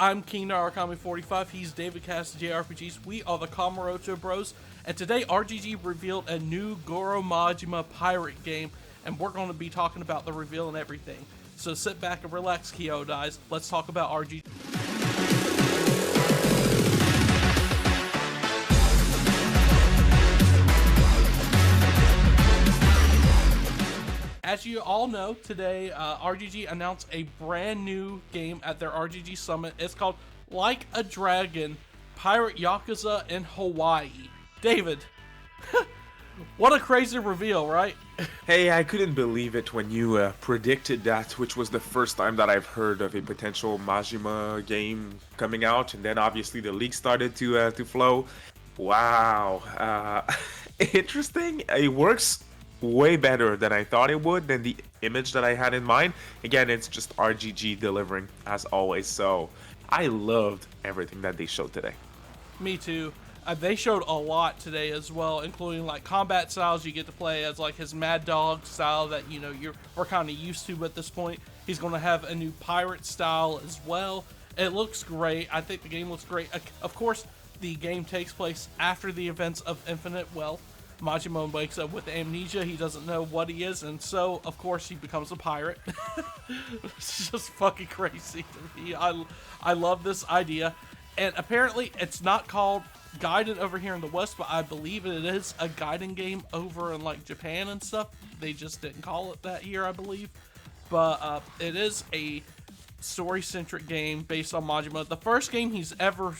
I'm Keenar Arcami45. He's David Cass, JRPGs. We are the Kamarocho Bros. And today, RGG revealed a new Goro Majima pirate game, and we're going to be talking about the reveal and everything. So sit back and relax, Kyodais. Let's talk about RGG. As you all know, today RGG announced a brand new game at their RGG Summit. It's called Like a Dragon, Pirate Yakuza in Hawaii. David, what a crazy reveal, right? Hey, I couldn't believe it when you predicted that, which was the first time that I've heard of a potential Majima game coming out, and then obviously the leak started to flow. Wow, interesting. It works way better than I thought it would, than the image that I had in mind. Again, it's just RGG delivering as always, so I loved everything that they showed today. Me too. They showed a lot today as well, including like combat styles you get to play as like his Mad Dog style that we're kind of used to at this point. He's going to have a new pirate style as well. It looks great. I think the game looks great. Of course, the game takes place after the events of Infinite Wealth. Majima wakes up with amnesia. He doesn't know what he is, and so of course he becomes a pirate. It's just fucking crazy to me. I love this idea, and apparently it's not called Gaiden over here in the West, but I believe it is a Gaiden game over in like Japan and stuff. They just didn't call it that here, I believe. But it is a story-centric game based on Majima. The first game he's ever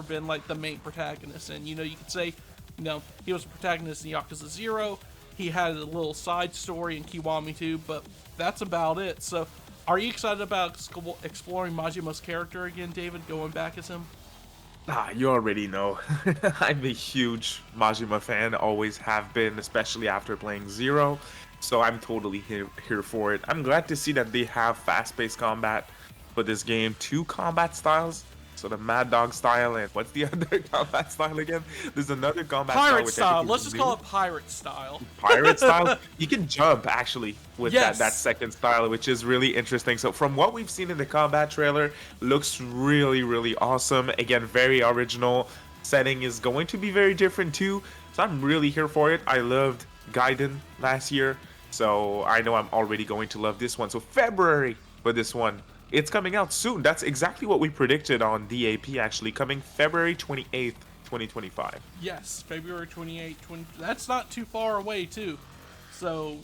been like the main protagonist, and you could say, he was a protagonist in Yakuza 0. He had a little side story in Kiwami 2, but that's about it. So, are you excited about exploring Majima's character again, David, going back as him? You already know. I'm a huge Majima fan, always have been, especially after playing Zero. So I'm totally here for it. I'm glad to see that they have fast-paced combat for this game. 2 combat styles. So the Mad Dog style, and what's the other combat style again? There's another combat pirate style. Let's just call it pirate style. Pirate style? You can jump, actually, with yes. that second style, which is really interesting. So from what we've seen in the combat trailer, looks really, really awesome. Again, very original. Setting is going to be very different, too. So I'm really here for it. I loved Gaiden last year, so I know I'm already going to love this one. So February for this one. It's coming out soon. That's exactly what we predicted on DAP, actually, coming February 28th, 2025. Yes, February 28th, that's not too far away, too. So,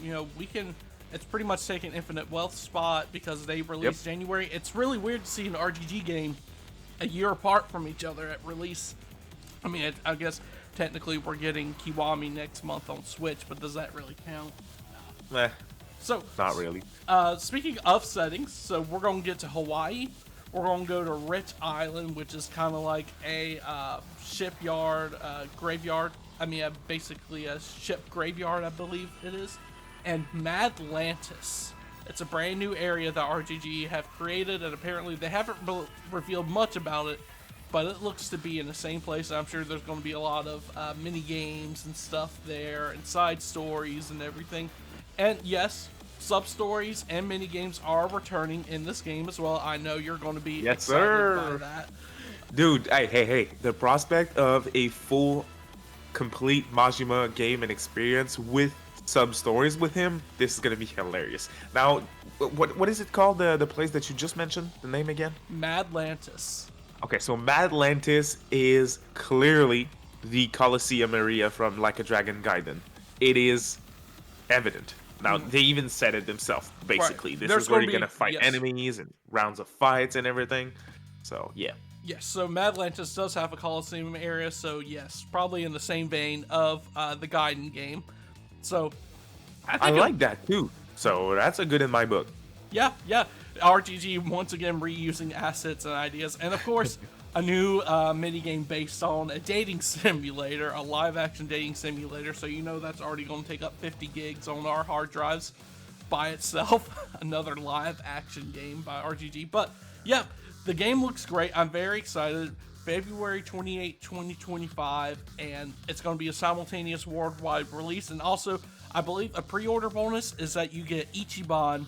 it's pretty much taking Infinite Wealth spot because they released January. It's really weird to see an RGG game a year apart from each other at release. I mean, I guess technically we're getting Kiwami next month on Switch, but does that really count? So, not really. Speaking of settings, so we're going to get to Hawaii. We're going to go to Rich Island, which is kind of like a shipyard, graveyard. I mean, basically a ship graveyard, I believe it is. And Madlantis. It's a brand new area that RGG have created, and apparently they haven't revealed much about it, but it looks to be in the same place. I'm sure there's going to be a lot of mini games and stuff there, and side stories and everything. And yes, sub-stories and mini-games are returning in this game as well. I know you're going to be excited by that. Dude, hey. The prospect of a full, complete Majima game and experience with sub-stories with him, this is going to be hilarious. Now, what is it called, the place that you just mentioned? The name again? Madlantis. Okay, so Madlantis is clearly the Colosseum area from Like a Dragon Gaiden. It is evident. Now, they even said it themselves, basically. Right. This is where you're going to fight enemies and rounds of fights and everything. So, yeah. Yes, so Madlantis does have a Colosseum area, so yes, probably in the same vein of the Gaiden game. So, I like that, too. So, that's a good in my book. Yeah. RGG, once again, reusing assets and ideas. And, of course, a new minigame based on a dating simulator, a live-action dating simulator. So that's already going to take up 50 gigs on our hard drives by itself. Another live-action game by RGG. But, yeah, the game looks great. I'm very excited. February 28, 2025. And it's going to be a simultaneous worldwide release. And also, I believe a pre-order bonus is that you get Ichiban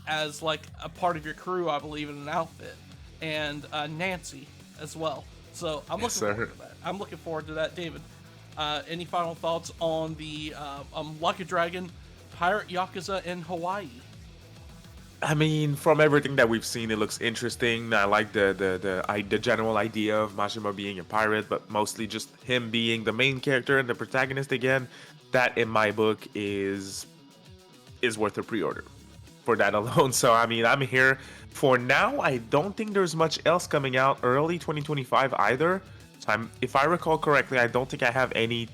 as, like, a part of your crew, I believe, in an outfit. and Nancy as well. So I'm looking forward to that. I'm looking forward to that. David, any final thoughts on the Like a Dragon Pirate Yakuza in Hawaii? I mean, from everything that we've seen, it looks interesting. I like the general idea of Majima being a pirate, but mostly just him being the main character and the protagonist again. That, in my book, is worth a pre-order for that alone. So I mean, I'm here for now. I don't think there's much else coming out early 2025 either. So if I recall correctly, I don't think I have any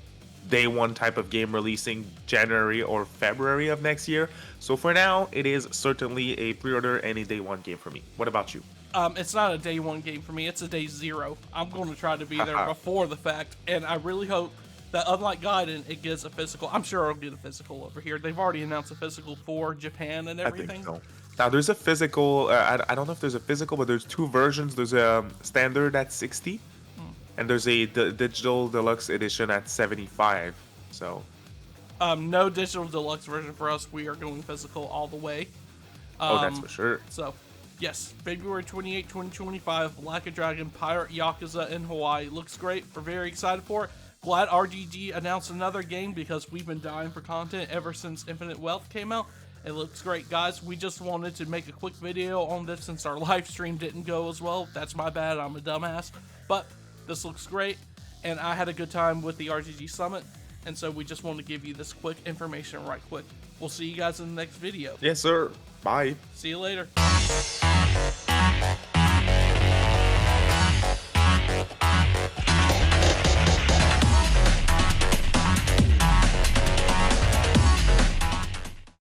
day one type of game releasing January or February of next year. So for now, it is certainly a pre-order and a day one game for me. What about you? It's not a day one game for me. It's a day zero. I'm going to try to be there before the fact, and I really hope that unlike Gaiden, it gets a physical. I'm sure it'll get a physical over here. They've already announced a physical for Japan and everything. I think so. Now there's a physical. I don't know if there's a physical, but there's two versions. There's a standard at 60, and there's a digital deluxe edition at 75. So, no digital deluxe version for us. We are going physical all the way. That's for sure. So, yes, February 28, 2025, Like a Dragon Pirate Yakuza in Hawaii. Looks great. We're very excited for it. Glad RGG announced another game because we've been dying for content ever since Infinite Wealth came out. It looks great, guys. We just wanted to make a quick video on this since our live stream didn't go as well. That's my bad. I'm a dumbass. But this looks great, and I had a good time with the RGG Summit, and so we just wanted to give you this quick information right quick. We'll see you guys in the next video. Yes, sir. Bye. See you later.